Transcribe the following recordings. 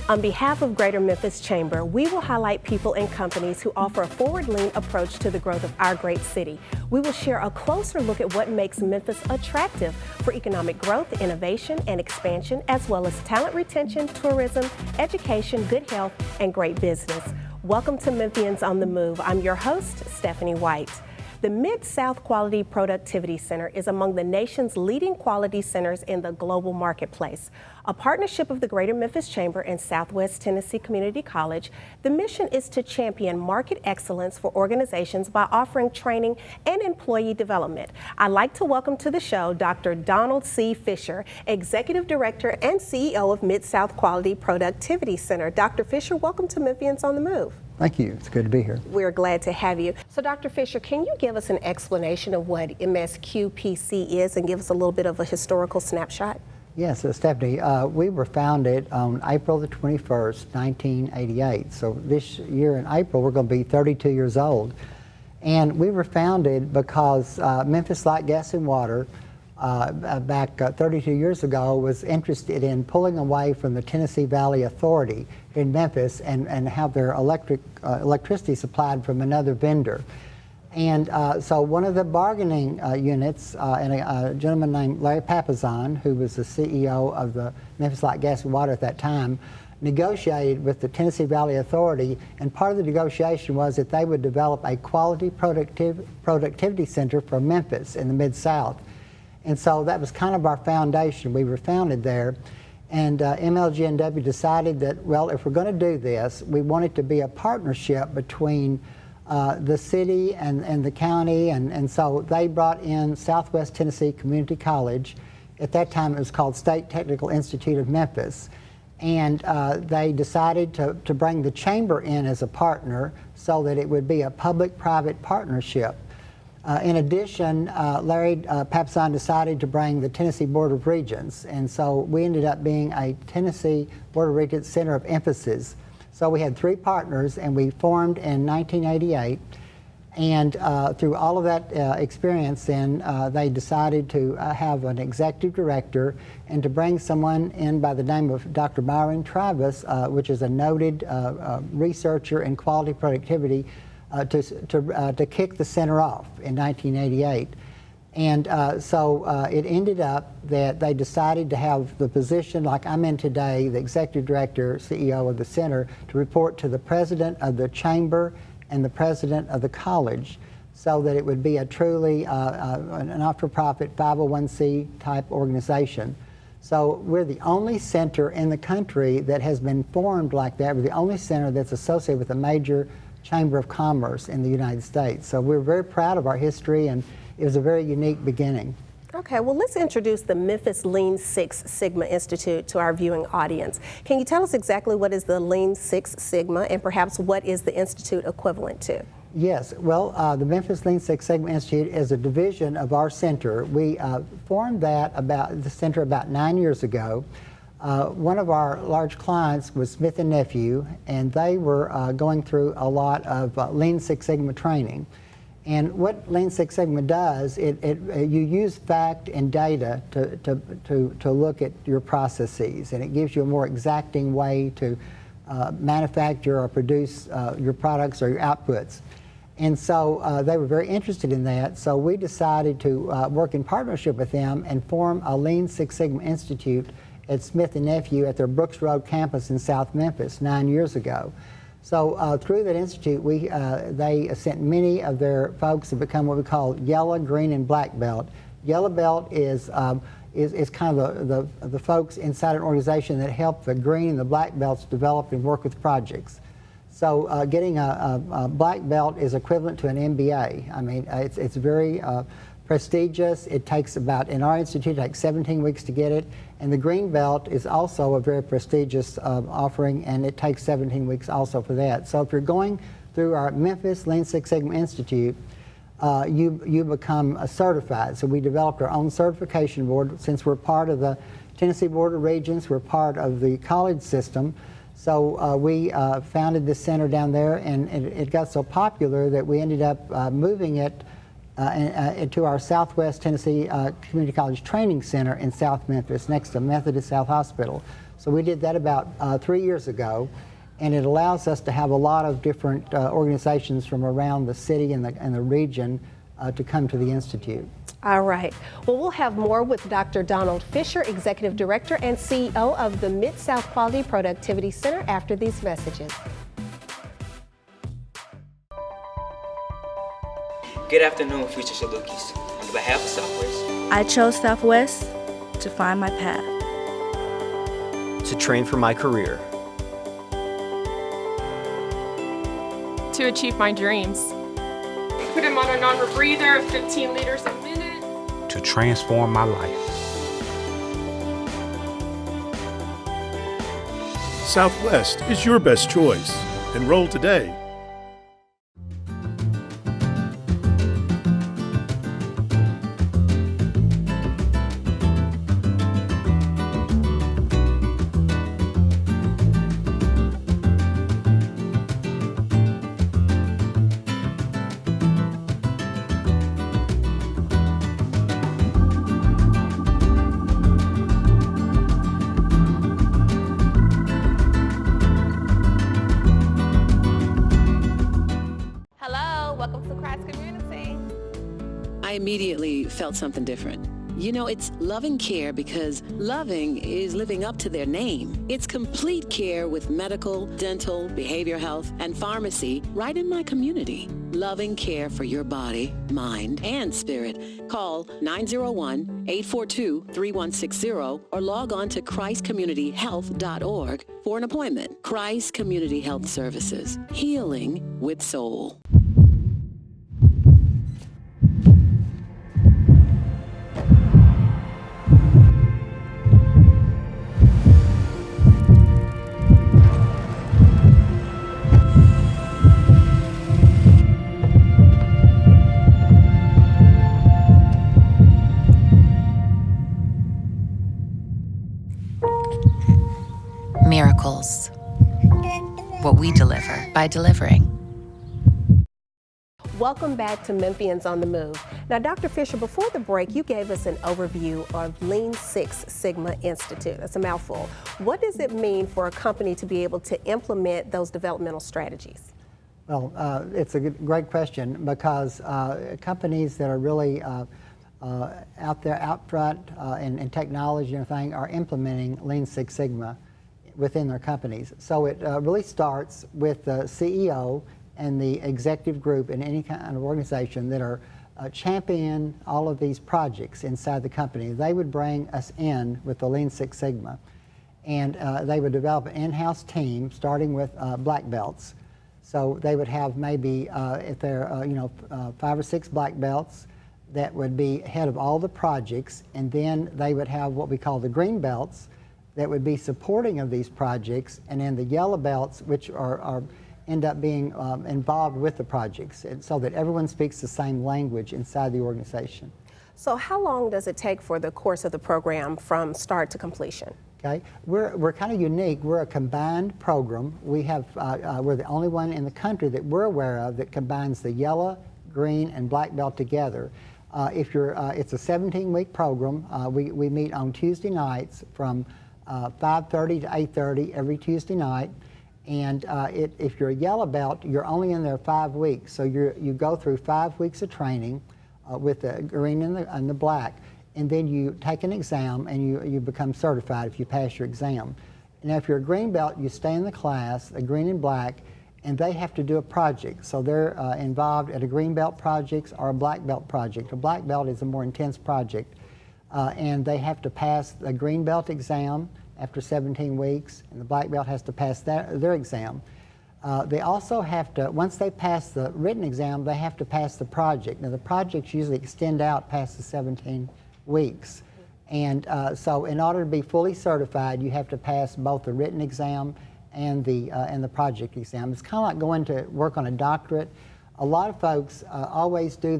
On behalf of Greater Memphis Chamber, we will highlight people and companies who offer a forward-lean approach to the growth of our great city. We will share a closer look at what makes Memphis attractive for economic growth, innovation, and expansion, as well as talent retention, tourism, education, good health, and great business. Welcome to Memphians on the Move. I'm your host, Stephanie White. The Mid-South Quality Productivity Center is among the nation's leading quality centers in the global marketplace. A partnership of the Greater Memphis Chamber and Southwest Tennessee Community College, the mission is to champion market excellence for organizations by offering training and employee development. I'd like to welcome to the show Dr. Donald C. Fisher, Executive Director and CEO of Mid-South Quality Productivity Center. Dr. Fisher, welcome to Memphians on the Move. Thank you. It's good to be here. We're glad to have you. So, Dr. Fisher, can you give us an explanation of what MSQPC is and give us a little bit of a historical snapshot? Yes, Stephanie, we were founded on April the 21st, 1988. So this year in April, we're going to be 32 years old. And we were founded because Memphis Light, Gas, and Water back 32 years ago was interested in pulling away from the Tennessee Valley Authority in Memphis and have their electricity supplied from another vendor. And so one of the bargaining units, and a gentleman named Larry Papazon, who was the CEO of the Memphis Light, Gas, and Water at that time, negotiated with the Tennessee Valley Authority, and part of the negotiation was that they would develop a quality productivity center for Memphis in the Mid-South. And so that was kind of our foundation. We were founded there. And MLGNW decided that, well, if we're going to do this, we want it to be a partnership between the city and the county. And so they brought in Southwest Tennessee Community College. At that time, it was called State Technical Institute of Memphis. And they decided to bring the chamber in as a partner so that it would be a public-private partnership. In addition, Larry Papazon decided to bring the Tennessee Board of Regents, and so we ended up being a Tennessee Board of Regents Center of Emphasis. So we had three partners, and we formed in 1988, and through all of that experience, then they decided to have an executive director and to bring someone in by the name of Dr. Byron Travis, which is a noted researcher in quality productivity, to kick the center off in 1988. And so it ended up that they decided to have the position like I'm in today, the executive director, CEO of the center, to report to the president of the chamber and the president of the college, so that it would be a truly an not-for-profit 501c type organization. So we're the only center in the country that has been formed like that. We're the only center that's associated with a major Chamber of Commerce in the United States. So we're very proud of our history, and it was a very unique beginning. Okay, well, let's introduce the Memphis Lean Six Sigma Institute to our viewing audience. Can you tell us exactly what is the Lean Six Sigma, and perhaps what is the institute equivalent to? Yes, well, the Memphis Lean Six Sigma Institute is a division of our center. We formed the center about 9 years ago. One of our large clients was Smith & Nephew, and they were going through a lot of Lean Six Sigma training. And what Lean Six Sigma does, you use fact and data to look at your processes, and it gives you a more exacting way to manufacture or produce your products or your outputs. And so they were very interested in that, so we decided to work in partnership with them and form a Lean Six Sigma Institute at Smith & Nephew at their Brooks Road campus in South Memphis 9 years ago. So through that institute, they sent many of their folks to become what we call yellow, green, and black belt. Yellow belt is kind of the folks inside an organization that help the green and the black belts develop and work with projects. So getting a black belt is equivalent to an MBA. I mean, it's very prestigious. It takes about, in our institute, it takes 17 weeks to get it. And the green belt is also a very prestigious offering, and it takes 17 weeks also for that. So if you're going through our Memphis Lean Six Sigma Institute, you become certified. So we developed our own certification board. Since we're part of the Tennessee Board of Regents, we're part of the college system. So we founded this center down there, and it got so popular that we ended up moving it to our Southwest Tennessee Community College Training Center in South Memphis, next to Methodist South Hospital. So we did that about 3 years ago, and it allows us to have a lot of different organizations from around the city and the region to come to the Institute. All right. Well, we'll have more with Dr. Donald Fisher, Executive Director and CEO of the Mid-South Quality Productivity Center, after these messages. Good afternoon, future Salukis. On behalf of Southwest, I chose Southwest to find my path, to train for my career, to achieve my dreams. Put him on a non-rebreather of 15 liters a minute. To transform my life. Southwest is your best choice. Enroll today. I immediately felt something different. You know, it's loving care because loving is living up to their name. It's complete care with medical, dental, behavioral health, and pharmacy right in my community. Loving care for your body, mind, and spirit. Call 901-842-3160 or log on to christcommunityhealth.org for an appointment. Christ Community Health Services. Healing with soul. Miracles. What we deliver by delivering. Welcome back to Memphians on the Move. Now, Dr. Fisher, before the break, you gave us an overview of Lean Six Sigma Institute. That's a mouthful. What does it mean for a company to be able to implement those developmental strategies? Well, it's a great question, because companies that are really out there, out front in technology and everything are implementing Lean Six Sigma within their companies. So it really starts with the CEO and the executive group in any kind of organization that are championing all of these projects inside the company. They would bring us in with the Lean Six Sigma, and they would develop an in-house team starting with black belts. So they would have maybe, if they're 5 or 6 black belts, that would be head of all the projects, and then they would have what we call the green belts that would be supporting of these projects, and then the yellow belts, which end up being involved with the projects, and so that everyone speaks the same language inside the organization. So how long does it take for the course of the program from start to completion? Okay, we're kind of unique. We're a combined program. We have we're the only one in the country that we're aware of that combines the yellow, green, and black belt together. It's a 17-week program. We meet on Tuesday nights from 5:30 to 8:30 every Tuesday night, and if you're a yellow belt, you're only in there 5 weeks. So you go through 5 weeks of training with the green and the black, and then you take an exam and you become certified if you pass your exam. Now, if you're a green belt, you stay in the class, a green and black, and they have to do a project. So they're involved at a green belt project or a black belt project. A black belt is a more intense project. And they have to pass the green belt exam after 17 weeks, and the black belt has to pass their exam. They also have to, once they pass the written exam, they have to pass the project. Now, the projects usually extend out past the 17 weeks. And so in order to be fully certified, you have to pass both the written exam and the project exam. It's kind of like going to work on a doctorate. A lot of folks always do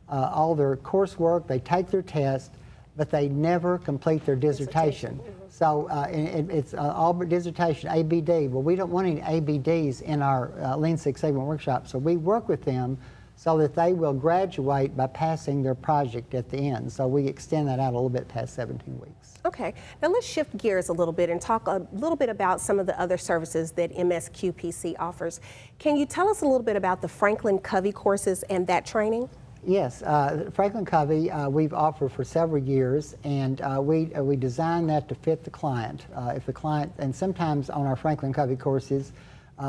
all their coursework, they take their test, but they never complete their dissertation. So it's all dissertation, ABD. Well, we don't want any ABDs in our Lean Six Sigma workshop, so we work with them so that they will graduate by passing their project at the end. So we extend that out a little bit past 17 weeks. Okay, now let's shift gears a little bit and talk a little bit about some of the other services that MSQPC offers. Can you tell us a little bit about the Franklin Covey courses and that training? Yes, Franklin Covey we've offered for several years, and we design that to fit the client. If the client, and sometimes on our Franklin Covey courses,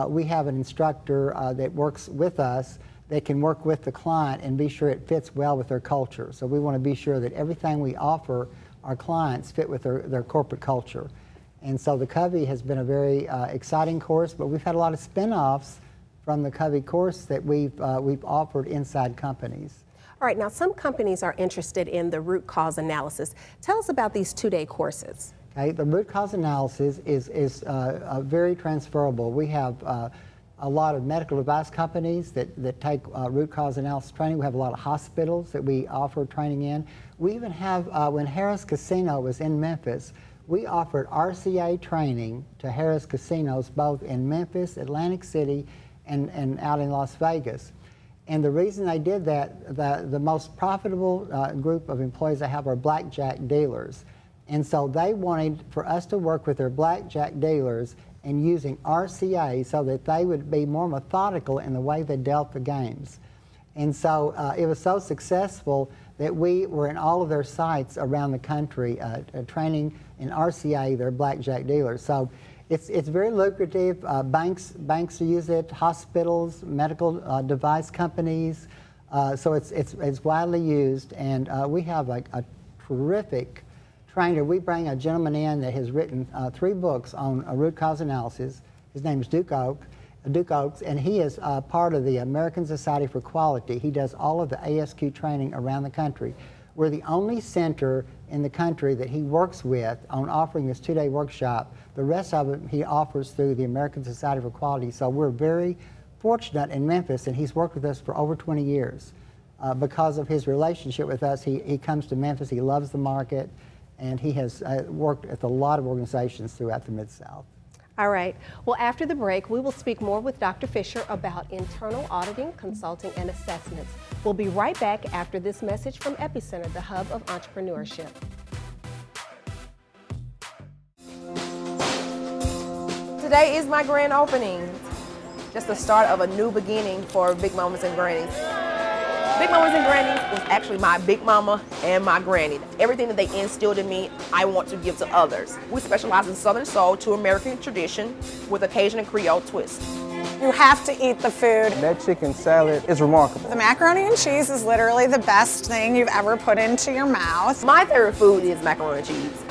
we have an instructor that works with us that can work with the client and be sure it fits well with their culture. So we want to be sure that everything we offer our clients fit with their corporate culture. And so the Covey has been a very exciting course, but we've had a lot of spin-offs from the Covey course that we've offered inside companies. All right, now some companies are interested in the root cause analysis. Tell us about these two-day courses. Okay, the root cause analysis is very transferable. We have a lot of medical device companies that take root cause analysis training. We have a lot of hospitals that we offer training in. We even have, when Harrah's Casino was in Memphis, we offered RCA training to Harrah's Casinos both in Memphis, Atlantic City, and out in Las Vegas. And the reason they did that, the most profitable group of employees they have are blackjack dealers. And so they wanted for us to work with their blackjack dealers and using RCA so that they would be more methodical in the way they dealt the games. And so it was so successful that we were in all of their sites around the country training in RCA their blackjack dealers. So it's very lucrative. Banks use it, hospitals, medical device companies. So it's widely used, and we have a terrific trainer. We bring a gentleman in that has written 3 books on root cause analysis. His name is Duke Oaks, and he is part of the American Society for Quality. He does all of the ASQ training around the country. We're the only center in the country that he works with on offering this 2-day workshop. The rest of it he offers through the American Society for Quality. So we're very fortunate in Memphis, and he's worked with us for over 20 years. Because of his relationship with us, he comes to Memphis, he loves the market, and he has worked at a lot of organizations throughout the Mid-South. All right. Well, after the break, we will speak more with Dr. Fisher about internal auditing, consulting, and assessments. We'll be right back after this message from Epicenter, the hub of entrepreneurship. Today is my grand opening. Just the start of a new beginning for Big Mamas and Grannies. Big Mamas and Grannies was actually my big mama and my granny. Everything that they instilled in me, I want to give to others. We specialize in Southern soul to American tradition with a Cajun and Creole twist. You have to eat the food. That chicken salad is remarkable. The macaroni and cheese is literally the best thing you've ever put into your mouth. My favorite food is macaroni and cheese.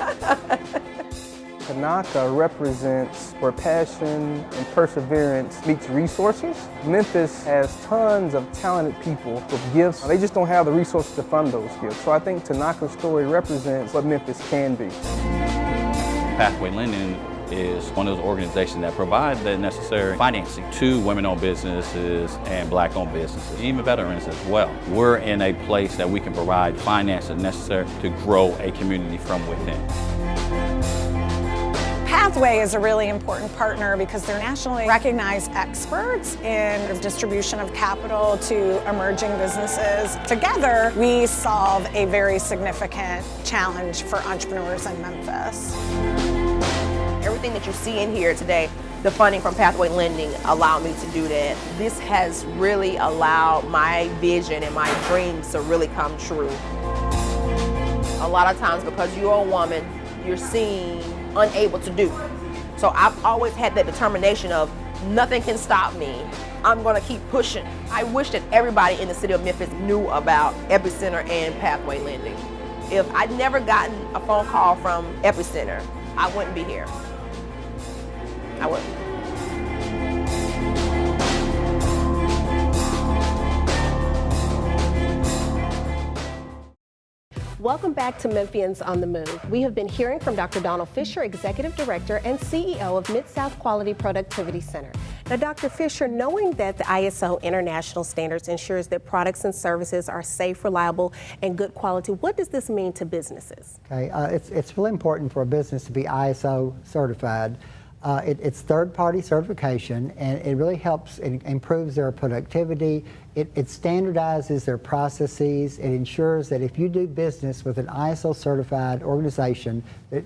Tanaka represents where passion and perseverance meets resources. Memphis has tons of talented people with gifts. They just don't have the resources to fund those gifts. So I think Tanaka's story represents what Memphis can be. Pathway Lending is one of those organizations that provide the necessary financing to women-owned businesses and black-owned businesses, even veterans as well. We're in a place that we can provide finances necessary to grow a community from within. Pathway is a really important partner because they're nationally recognized experts in distribution of capital to emerging businesses. Together, we solve a very significant challenge for entrepreneurs in Memphis. Everything that you see in here today, the funding from Pathway Lending allowed me to do that. This has really allowed my vision and my dreams to really come true. A lot of times because you're a woman, you're seen unable to do. So I've always had that determination of nothing can stop me. I'm gonna keep pushing. I wish that everybody in the city of Memphis knew about Epicenter and Pathway Lending. If I'd never gotten a phone call from Epicenter, I wouldn't be here. I wouldn't. Welcome back to Memphians on the Move. We have been hearing from Dr. Donald Fisher, Executive Director and CEO of Mid-South Quality Productivity Center. Now, Dr. Fisher, knowing that the ISO International Standards ensures that products and services are safe, reliable, and good quality, what does this mean to businesses? Okay, it's really important for a business to be ISO certified. It's third-party certification, and it really helps and improves their productivity. It standardizes their processes. It ensures that if you do business with an ISO-certified organization,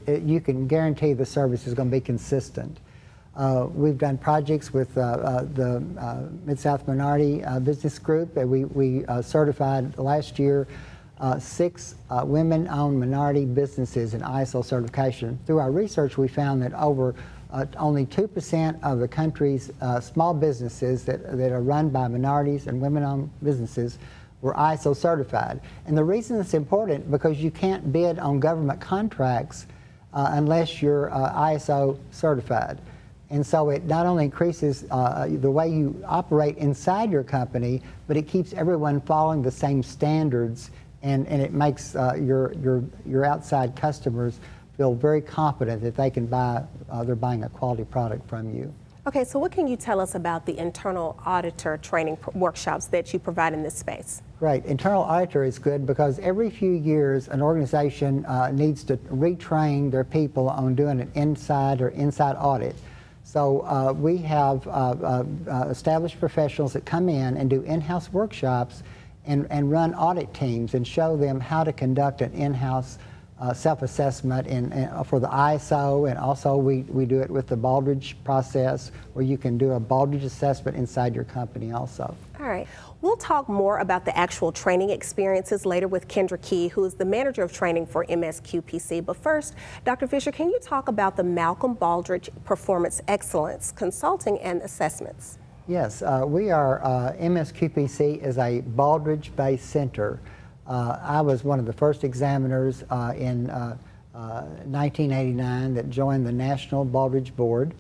you can guarantee the service is going to be consistent. We've done projects with the Mid-South Minority Business Group. We certified last year 6 women-owned minority businesses in ISO certification. Through our research, we found that only 2% of the country's small businesses that are run by minorities and women-owned businesses were ISO certified. And the reason it's important, because you can't bid on government contracts unless you're ISO certified. And so it not only increases the way you operate inside your company, but it keeps everyone following the same standards, and it makes your outside customers feel very confident that they can they're buying a quality product from you. Okay, so what can you tell us about the internal auditor training workshops that you provide in this space? Right, internal auditor is good because every few years an organization needs to retrain their people on doing an inside audit. So we have established professionals that come in and do in-house workshops and run audit teams and show them how to conduct an in-house self-assessment for the ISO, and also we do it with the Baldrige process, where you can do a Baldrige assessment inside your company also. All right. We'll talk more about the actual training experiences later with Kendra Key, who is the manager of training for MSQPC. But first, Dr. Fisher, can you talk about the Malcolm Baldrige Performance Excellence Consulting and Assessments? Yes, we are, MSQPC is a Baldrige-based center. I was one of the first examiners in 1989 that joined the National Baldrige Board.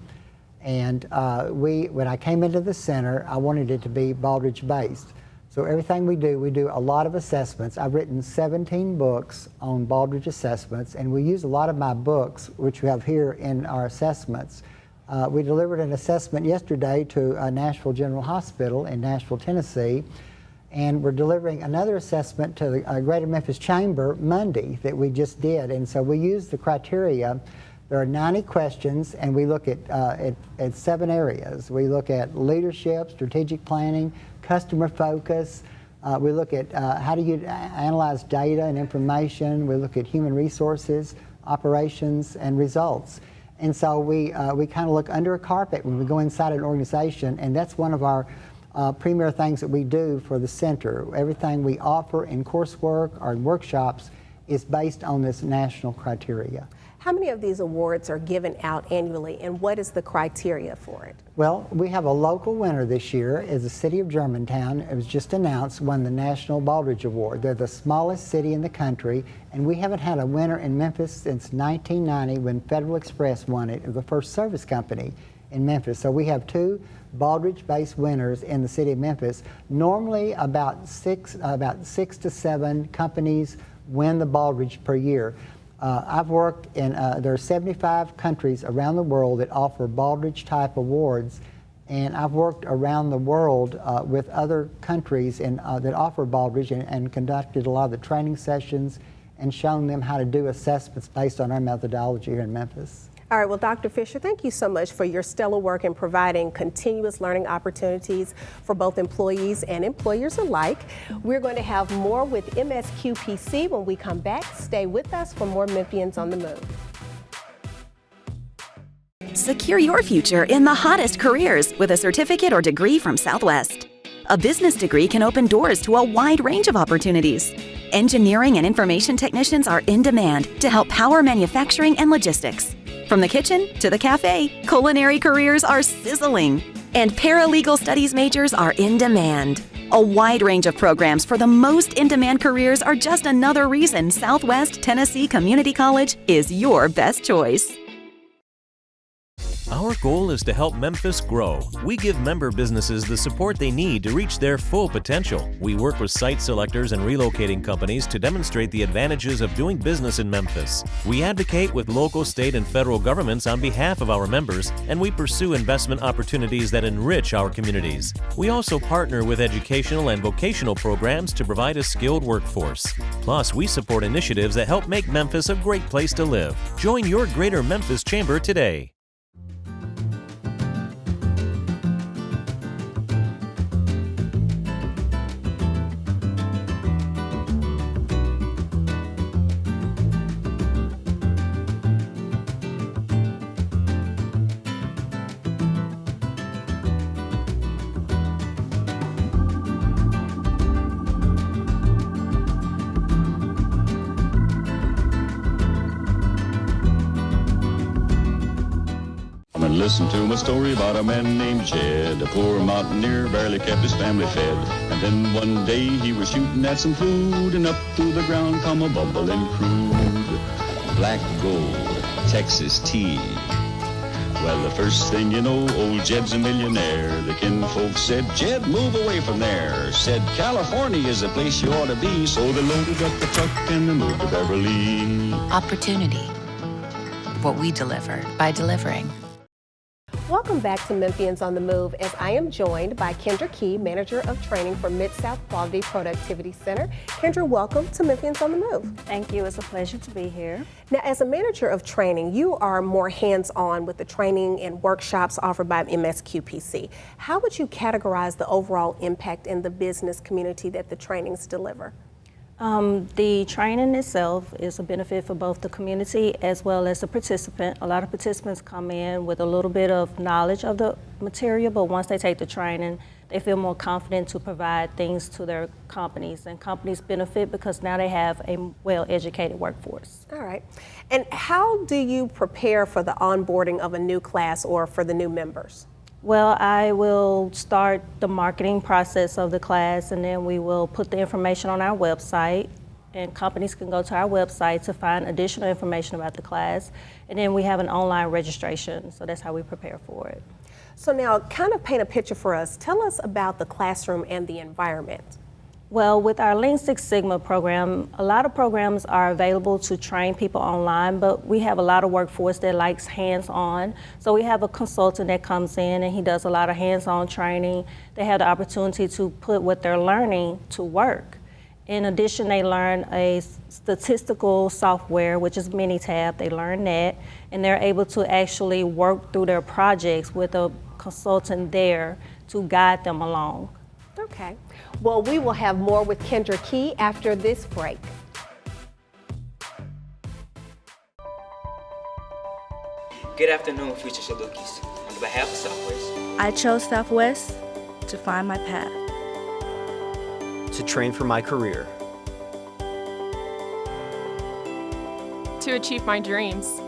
And when I came into the center, I wanted it to be Baldrige-based. So everything we do a lot of assessments. I've written 17 books on Baldrige assessments, and we use a lot of my books, which we have here, in our assessments. We delivered an assessment yesterday to Nashville General Hospital in Nashville, Tennessee, and we're delivering another assessment to the Greater Memphis Chamber Monday that we just did. And so we use the criteria. There are 90 questions, and we look at 7 areas. We look at leadership, strategic planning, customer focus. We look at how do you analyze data and information. We look at human resources, operations, and results. And so we kind of look under a carpet when we go inside an organization, and that's one of our premier things that we do for the center. Everything we offer in coursework or in workshops is based on this national criteria. How many of these awards are given out annually, and what is the criteria for it? Well, we have a local winner this year. Is the city of Germantown. It was just announced, won the National Baldrige Award. They're the smallest city in the country, and we haven't had a winner in Memphis since 1990 when Federal Express won it, the first service company in Memphis. So we have 2 Baldrige-based winners in the city of Memphis. Normally about 6 to 7 companies win the Baldrige per year. I've worked in, there are 75 countries around the world that offer Baldrige type awards, and I've worked around the world with other countries that offer Baldrige and conducted a lot of the training sessions and shown them how to do assessments based on our methodology here in Memphis. All right, well, Dr. Fisher, thank you so much for your stellar work in providing continuous learning opportunities for both employees and employers alike. We're going to have more with MSQPC when we come back. Stay with us for more Memphians on the Move. Secure your future in the hottest careers with a certificate or degree from Southwest. A business degree can open doors to a wide range of opportunities. Engineering and information technicians are in demand to help power manufacturing and logistics. From the kitchen to the cafe, culinary careers are sizzling, and paralegal studies majors are in demand. A wide range of programs for the most in-demand careers are just another reason Southwest Tennessee Community College is your best choice. Our goal is to help Memphis grow. We give member businesses the support they need to reach their full potential. We work with site selectors and relocating companies to demonstrate the advantages of doing business in Memphis. We advocate with local, state, and federal governments on behalf of our members, and we pursue investment opportunities that enrich our communities. We also partner with educational and vocational programs to provide a skilled workforce. Plus, we support initiatives that help make Memphis a great place to live. Join your Greater Memphis Chamber today. Listen to my story about a man named Jed, a poor mountaineer, barely kept his family fed. And then one day he was shooting at some food, and up through the ground come a bubbling crude. Black gold, Texas tea. Well, the first thing you know, old Jed's a millionaire. The kinfolk said, Jed, move away from there. Said, California is the place you ought to be. So they loaded up the truck and they moved to Beverly. Opportunity. What we deliver by delivering. Welcome back to Memphians on the Move, as I am joined by Kendra Key, Manager of Training for Mid-South Quality Productivity Center. Kendra, welcome to Memphians on the Move. Thank you. It's a pleasure to be here. Now, as a Manager of Training, you are more hands-on with the training and workshops offered by MSQPC. How would you categorize the overall impact in the business community that the trainings deliver? The training itself is a benefit for both the community as well as the participant. A lot of participants come in with a little bit of knowledge of the material, but once they take the training, they feel more confident to provide things to their companies. And companies benefit because now they have a well-educated workforce. All right. And how do you prepare for the onboarding of a new class or for the new members? Well, I will start the marketing process of the class, and then we will put the information on our website, and companies can go to our website to find additional information about the class. And then we have an online registration, so that's how we prepare for it. So now, kind of paint a picture for us. Tell us about the classroom and the environment. Well, with our Lean Six Sigma program, a lot of programs are available to train people online, but we have a lot of workforce that likes hands-on. So we have a consultant that comes in and he does a lot of hands-on training. They have the opportunity to put what they're learning to work. In addition, they learn a statistical software, which is Minitab. They learn that, and they're able to actually work through their projects with a consultant there to guide them along. Okay. Well, we will have more with Kendra Key after this break. Good afternoon, future Salukis. On behalf of Southwest, I chose Southwest to find my path. To train for my career. To achieve my dreams.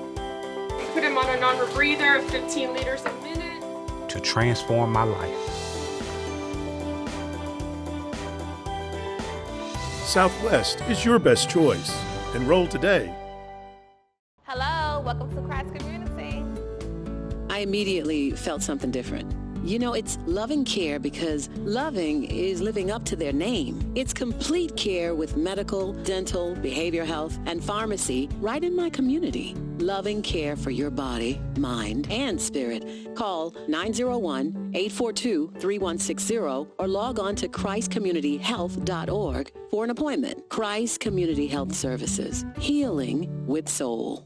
Put him on a non-rebreather of 15 liters a minute. To transform my life. Southwest is your best choice. Enroll today. Hello, welcome to Christ Community. I immediately felt something different. You know, it's loving care because loving is living up to their name. It's complete care with medical, dental, behavior health, and pharmacy right in my community. Loving care for your body, mind, and spirit. Call 901-842-3160 or log on to christcommunityhealth.org for an appointment. Christ Community Health Services. Healing with soul.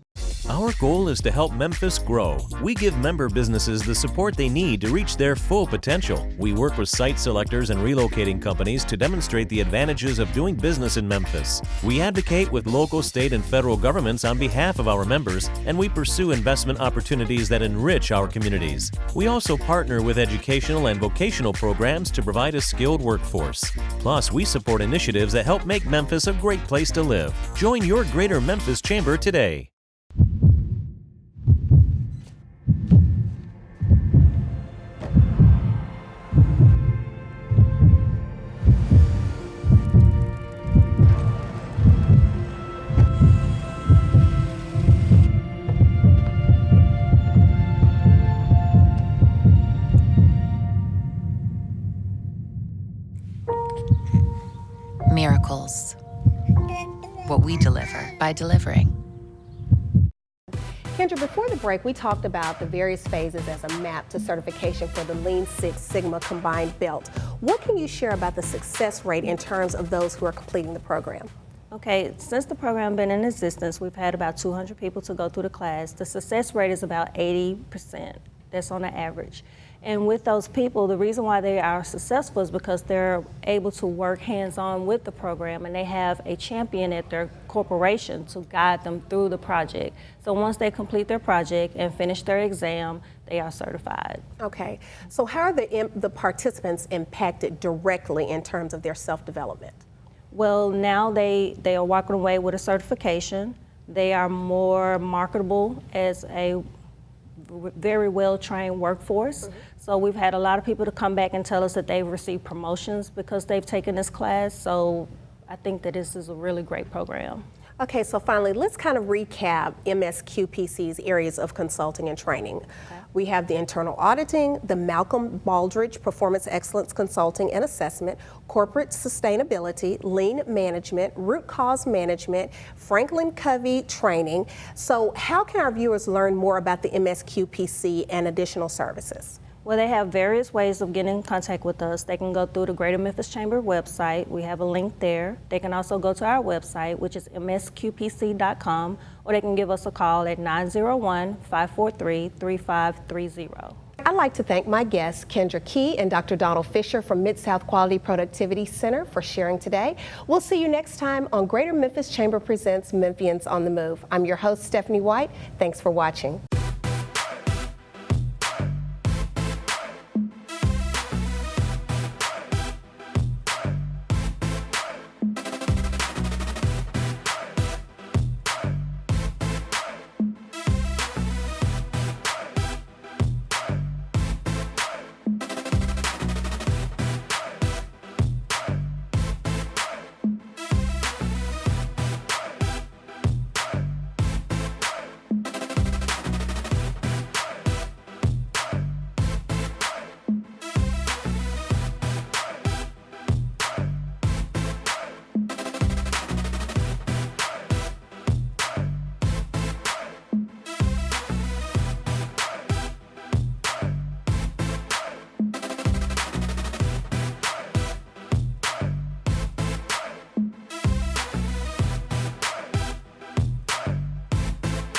Our goal is to help Memphis grow. We give member businesses the support they need to reach their full potential. We work with site selectors and relocating companies to demonstrate the advantages of doing business in Memphis. We advocate with local, state, and federal governments on behalf of our members, and we pursue investment opportunities that enrich our communities. We also partner with educational and vocational programs to provide a skilled workforce. Plus, we support initiatives that help make Memphis a great place to live. Join your Greater Memphis Chamber today. Miracles. What we deliver by delivering. Kendra, before the break, we talked about the various phases as a map to certification for the Lean Six Sigma combined belt. What can you share about the success rate in terms of those who are completing the program? Okay, since the program been in existence, we've had about 200 people to go through the class. The success rate is about 80%. That's on the average. And with those people, the reason why they are successful is because they're able to work hands-on with the program, and they have a champion at their corporation to guide them through the project. So once they complete their project and finish their exam, they are certified. Okay, so how are the participants impacted directly in terms of their self-development? Well, now they are walking away with a certification. They are more marketable as a very well-trained workforce. So we've had a lot of people to come back and tell us that they've received promotions because they've taken this class. So I think that this is a really great program. Okay, so finally, let's kind of recap MSQPC's areas of consulting and training. Okay. We have the internal auditing, the Malcolm Baldridge Performance Excellence Consulting and Assessment, corporate sustainability, lean management, root cause management, Franklin Covey training. So how can our viewers learn more about the MSQPC and additional services? Well, they have various ways of getting in contact with us. They can go through the Greater Memphis Chamber website. We have a link there. They can also go to our website, which is msqpc.com, or they can give us a call at 901-543-3530. I'd like to thank my guests, Kendra Key and Dr. Donald Fisher from Mid-South Quality Productivity Center for sharing today. We'll see you next time on Greater Memphis Chamber Presents Memphians on the Move. I'm your host, Stephanie White. Thanks for watching.